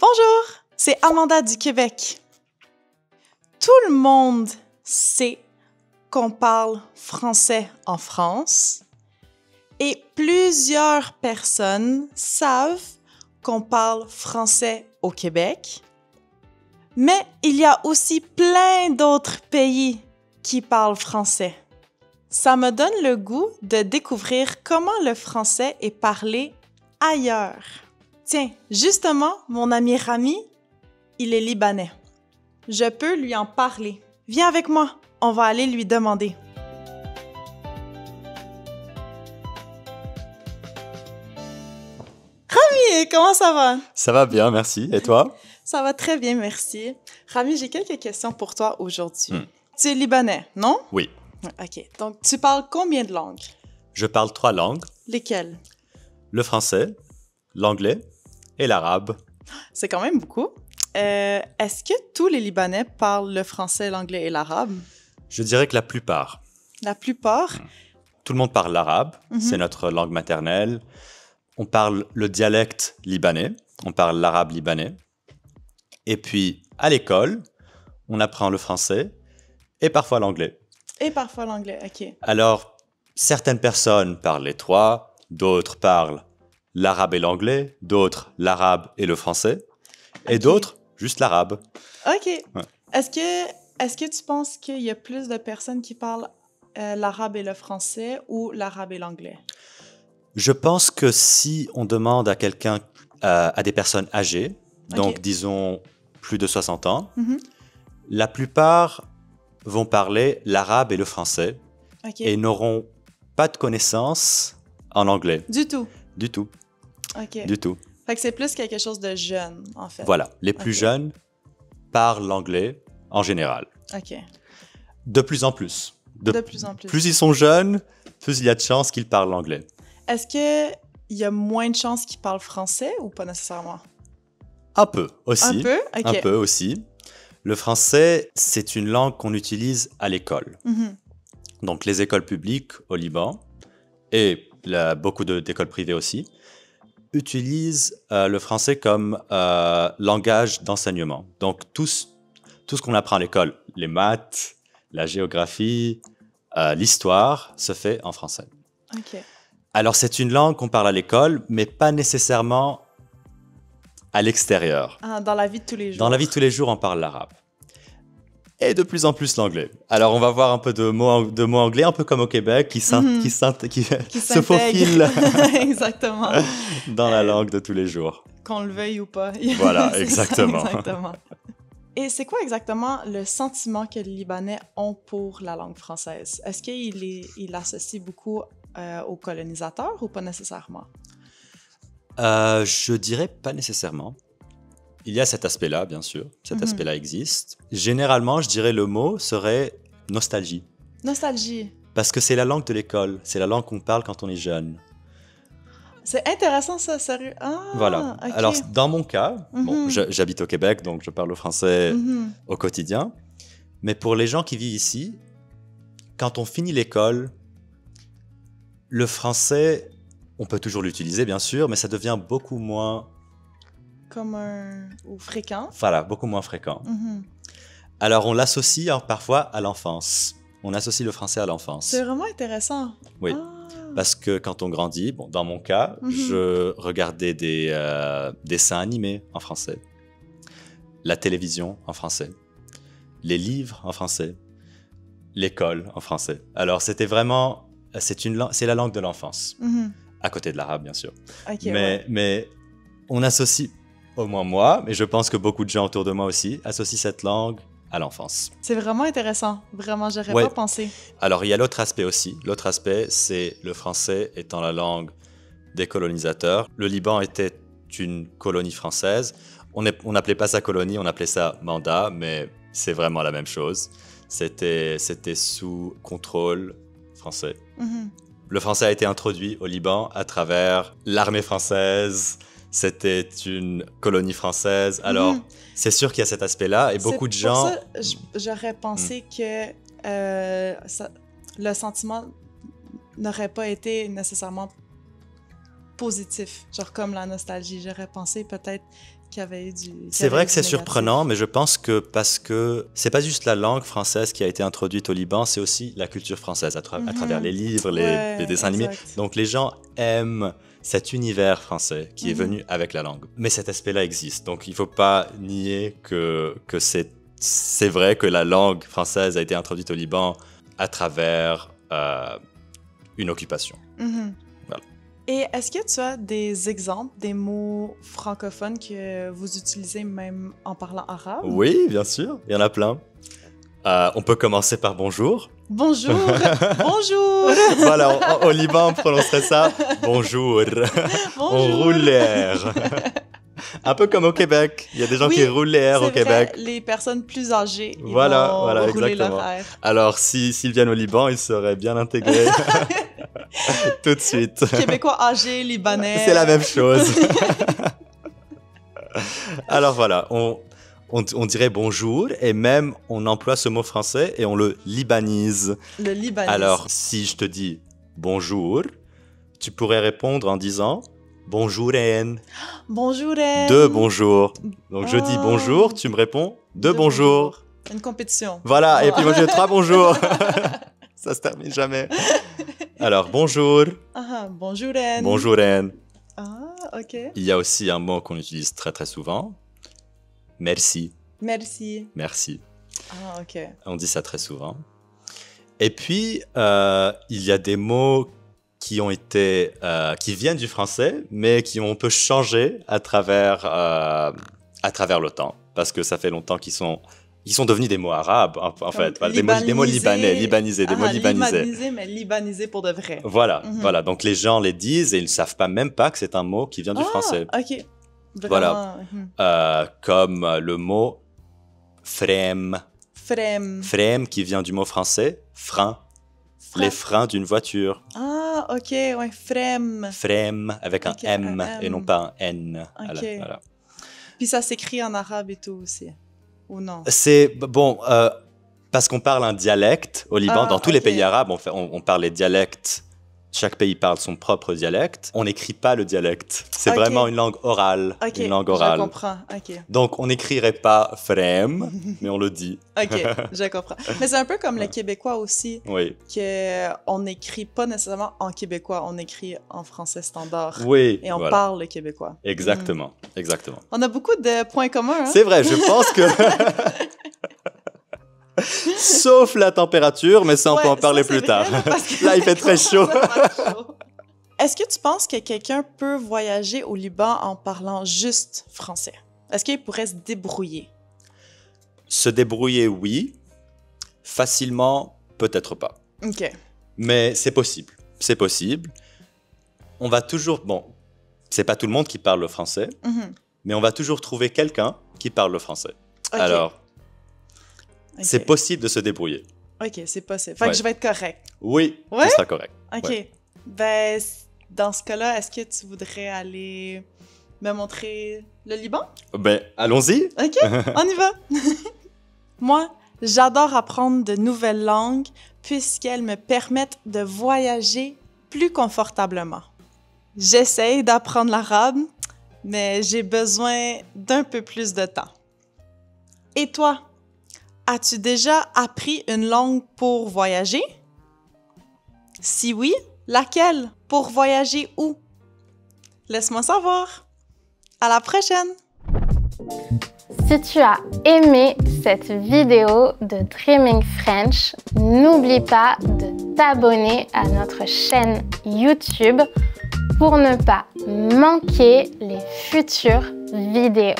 Bonjour, c'est Amanda du Québec. Tout le monde sait qu'on parle français en France et plusieurs personnes savent qu'on parle français au Québec. Mais il y a aussi plein d'autres pays qui parlent français. Ça me donne le goût de découvrir comment le français est parlé ailleurs. Tiens, justement, mon ami Rami, il est libanais. Je peux lui en parler. Viens avec moi, on va aller lui demander. Rami, comment ça va? Ça va bien, merci. Et toi? Ça va très bien, merci. Rami, j'ai quelques questions pour toi aujourd'hui. Tu es libanais, non? Oui. OK. Donc, tu parles combien de langues? Je parle 3 langues. Lesquelles? Le français, l'anglais et l'arabe. C'est quand même beaucoup. Est-ce que tous les Libanais parlent le français, l'anglais et l'arabe? Je dirais que la plupart. La plupart? Tout le monde parle l'arabe, c'est notre langue maternelle. On parle le dialecte libanais, on parle l'arabe libanais. Et puis, à l'école, on apprend le français et parfois l'anglais. Et parfois l'anglais, OK. Alors, certaines personnes parlent les 3, d'autres parlent l'arabe et l'anglais, d'autres l'arabe et le français, et d'autres juste l'arabe. OK. Ouais. Est-ce que tu penses qu'il y a plus de personnes qui parlent l'arabe et le français ou l'arabe et l'anglais? Je pense que si on demande à quelqu'un, à des personnes âgées, donc disons plus de 60 ans, la plupart vont parler l'arabe et le français et n'auront pas de connaissances en anglais. Du tout? Du tout. OK. Du tout. Fait que c'est plus quelque chose de jeune, en fait. Voilà, les plus jeunes parlent l'anglais en général. OK. De plus en plus. De plus en plus. Plus ils sont jeunes, plus il y a de chances qu'ils parlent l'anglais. Est-ce qu'il y a moins de chances qu'ils parlent français ou pas nécessairement? Un peu aussi. Un peu? OK. Un peu aussi. Le français, c'est une langue qu'on utilise à l'école. Donc les écoles publiques au Liban et beaucoup d'écoles privées aussi utilisent le français comme langage d'enseignement. Donc tout ce qu'on apprend à l'école, les maths, la géographie, l'histoire, se fait en français. OK. Alors c'est une langue qu'on parle à l'école, mais pas nécessairement à l'extérieur. Ah, dans la vie de tous les jours. Dans la vie de tous les jours, on parle l'arabe. Et de plus en plus l'anglais. Alors on va voir un peu de mots anglais, un peu comme au Québec, qui se faufilent Exactement. dans la langue de tous les jours. Qu'on le veuille ou pas. Voilà, exactement. Exactement. Et c'est quoi exactement le sentiment que les Libanais ont pour la langue française? Est-ce qu'ils l'associent beaucoup aux colonisateurs ou pas nécessairement? Je dirais pas nécessairement. Il y a cet aspect-là, bien sûr. Cet aspect-là existe. Généralement, je dirais le mot serait nostalgie. Nostalgie. Parce que c'est la langue de l'école. C'est la langue qu'on parle quand on est jeune. C'est intéressant ça, sérieux. Ah, voilà. OK. Alors, dans mon cas, bon, j'habite au Québec, donc je parle le français au quotidien. Mais pour les gens qui vivent ici, quand on finit l'école, le français, on peut toujours l'utiliser, bien sûr, mais ça devient beaucoup moins... Ou fréquent. Voilà, beaucoup moins fréquent. Alors, on l'associe parfois à l'enfance. On associe le français à l'enfance. C'est vraiment intéressant. Oui, parce que quand on grandit, bon, dans mon cas, je regardais des dessins animés en français, la télévision en français, les livres en français, l'école en français. Alors, c'était vraiment... C'est la langue de l'enfance, à côté de l'arabe, bien sûr. Mais on associe... Au moins moi, mais je pense que beaucoup de gens autour de moi aussi associent cette langue à l'enfance. C'est vraiment intéressant. Vraiment, j'aurais pas pensé. Alors, il y a l'autre aspect aussi. L'autre aspect, c'est le français étant la langue des colonisateurs. Le Liban était une colonie française. On n'appelait pas ça colonie, on appelait ça mandat, mais c'est vraiment la même chose. C'était sous contrôle français. Le français a été introduit au Liban à travers l'armée française. C'était une colonie française. Alors, c'est sûr qu'il y a cet aspect-là et beaucoup de gens... C'est pour ça j'aurais pensé que le sentiment n'aurait pas été nécessairement positif, genre comme la nostalgie. J'aurais pensé peut-être qui avait eu du... C'est vrai que c'est surprenant, mais je pense que parce que c'est pas juste la langue française qui a été introduite au Liban, c'est aussi la culture française à travers les livres, les dessins animés. Donc les gens aiment cet univers français qui est venu avec la langue. Mais cet aspect-là existe, donc il faut pas nier que c'est vrai que la langue française a été introduite au Liban à travers une occupation. Voilà. Et est-ce que tu as des exemples, des mots francophones que vous utilisez même en parlant arabe? Oui, bien sûr, il y en a plein. On peut commencer par bonjour. Bonjour! Bonjour! Voilà, au Liban, on prononcerait ça bonjour. Bonjour. On roule l'air. Un peu comme au Québec. Il y a des gens qui roulent l'air au Québec. Les personnes plus âgées, ils voilà, vont rouler exactement. leur air. Alors, s'ils viennent au Liban, ils seraient bien intégrés tout de suite. Québécois âgés, Libanais. C'est la même chose. Alors voilà, on dirait bonjour et même on emploie ce mot français et on le libanise. Le libanise. Alors, si je te dis bonjour, tu pourrais répondre en disant bonjour Anne. Bonjour Anne. De bonjour. Donc je dis bonjour, tu me réponds de bonjour. Une compétition. Voilà, et puis moi je dis 3 bonjours. Ça se termine jamais. Alors bonjour. Bonjour Anne. Bonjour Anne. Ah, ok. Il y a aussi un mot qu'on utilise très très souvent. Merci. Merci. Merci. Ah, ok. On dit ça très souvent. Et puis, il y a des mots qui viennent du français, mais qui ont un peu changé à travers le temps. Parce que ça fait longtemps qu'ils sont devenus des mots arabes, en fait. Des mots libanais, libanisés, des mots libanisés. Libanisés, mais libanisés pour de vrai. Voilà, voilà. Donc les gens les disent et ils ne savent pas même pas que c'est un mot qui vient du français. Ok. Vraiment. Voilà. Comme le mot frame. Frame qui vient du mot français, frein. Les freins d'une voiture. Ah, ok, ouais, frame. Frame avec un M et non pas un N. Ok. Voilà. Puis ça s'écrit en arabe et tout aussi, ou non? C'est, bon, parce qu'on parle un dialecte au Liban. Dans tous les pays arabes, on parle les dialectes. Chaque pays parle son propre dialecte. On n'écrit pas le dialecte. C'est vraiment une langue orale. Une langue orale. Je comprends. Ok. Donc, on n'écrirait pas frame, mais on le dit. Ok, je comprends. Mais c'est un peu comme le québécois aussi. Oui. On n'écrit pas nécessairement en québécois, on écrit en français standard. Oui. Et on parle le québécois. Exactement. Exactement. On a beaucoup de points communs. Hein? C'est vrai, je pense que... Sauf la température, mais ça, on peut en parler plus tard. Là, il fait très chaud. Est-ce que tu penses que quelqu'un peut voyager au Liban en parlant juste français? Est-ce qu'il pourrait se débrouiller? Se débrouiller, oui. Facilement, peut-être pas. OK. Mais c'est possible. C'est possible. On va toujours... Bon, c'est pas tout le monde qui parle le français, mais on va toujours trouver quelqu'un qui parle le français. Okay. Alors... Okay. C'est possible de se débrouiller. OK, c'est possible. Fait que je vais être correct. Oui, tu seras correct. OK. Ouais. Ben, dans ce cas-là, est-ce que tu voudrais aller me montrer le Liban? Ben, allons-y. OK, on y va. Moi, j'adore apprendre de nouvelles langues puisqu'elles me permettent de voyager plus confortablement. J'essaye d'apprendre l'arabe, mais j'ai besoin d'un peu plus de temps. Et toi? As-tu déjà appris une langue pour voyager? Si oui, laquelle? Pour voyager où? Laisse-moi savoir. À la prochaine! Si tu as aimé cette vidéo de Dreaming French, n'oublie pas de t'abonner à notre chaîne YouTube pour ne pas manquer les futures vidéos.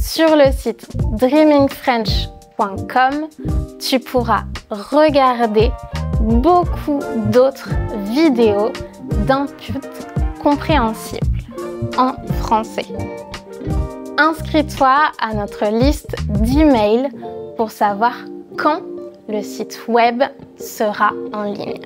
Sur le site dreamingfrench.com, tu pourras regarder beaucoup d'autres vidéos d'input compréhensibles en français. Inscris-toi à notre liste d'emails pour savoir quand le site web sera en ligne.